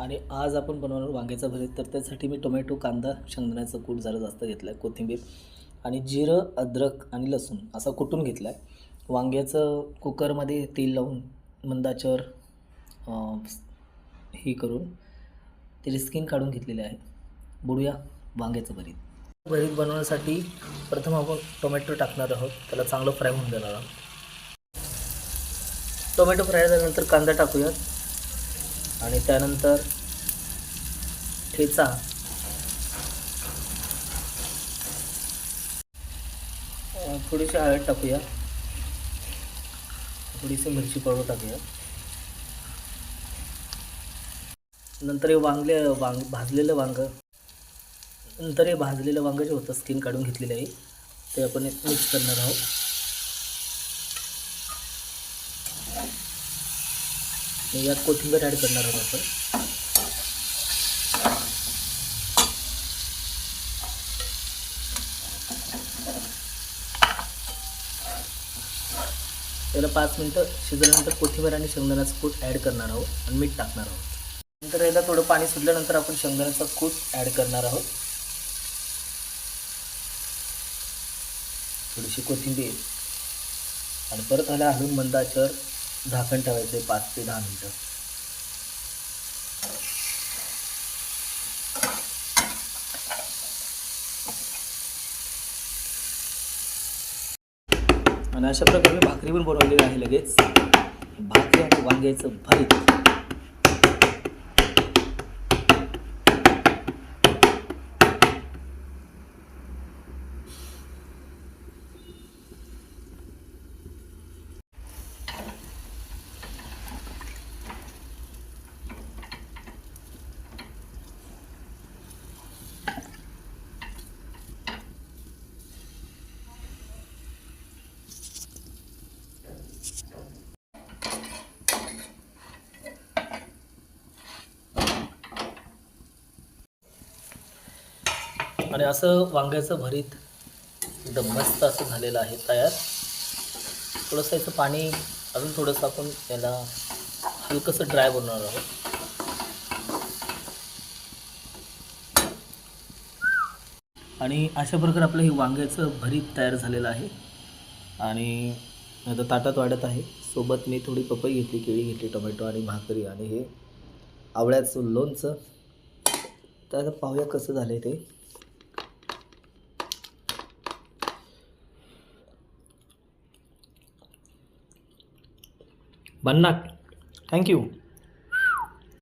आणि आज आपण बनवणार वांग्याचं भरीत. तर त्यासाठी मी टोमॅटो, कांदा, शेंगदाण्याचं कूट जरा जास्त घेतलं आहे, कोथिंबीर आणि जिरं, अद्रक आणि लसूण असा कुटून घेतला आहे. वांग्याचं कुकरमध्ये तेल लावून मंद आचेवर ही करून त्याची स्किन काढून घेतलेली आहे. बुडूया वांग्याचं भरीत. भरीत बनवण्यासाठी प्रथम आपण टोमॅटो टाकणार आहोत, त्याला चांगलं फ्राय होऊन देणार आहोत. टोमॅटो फ्राय झाल्यानंतर कांदा टाकूयात आणि त्यानंतर ठेचा, थोडीशी हळद टाकूया, थोडीशी मिरची पावडर टाकूया. नंतर हे भाजलेलं वांगं जे होतं स्किन काढून घेतलेलं आहे ते आपण मिक्स करणार आहोत. यात कोथिंबीर ॲड करणार आहोत आपण. त्याला 5 मिनटं शिजल्यानंतर कोथिंबीर आणि शेंगदाण्याचं कूट ॲड करणार आहोत आणि मीठ टाकणार आहोत. नंतर याला थोडं पाणी सुटल्यानंतर आपण शेंगदाण्याचा कूट ॲड करणार आहोत, थोडीशी कोथिंबीर आणि परत ह्याला हलवून मंद आचेवर झाकण ठेवायचं आहे 5 ते 10 मिनटं. आणि अशा प्रकारे मी भाकरी पण बनवलेली आहे. लगेच भाकरी आणि वांग्याचं भरीत. आणि असं वांग्याचं भरीत एकदम मस्त असं झालेलं आहे तयार. थोडंसं याचं पाणी अजून थोडंसं आपण याला हलकंसं ड्राय बनवणार आहोत. आणि अशा प्रकारे आपलं हे वांग्याचं भरीत तयार झालेलं आहे. आणि आता ताटात वाढत आहे. सोबत मी थोडी पपई घेतली, केळी घेतली, टोमॅटो आणि भाकरी आणि हे आवळ्याचं लोणचं. तर आता पाहूया कसं झालं आहे ते. भन्नाट. थँक्यू.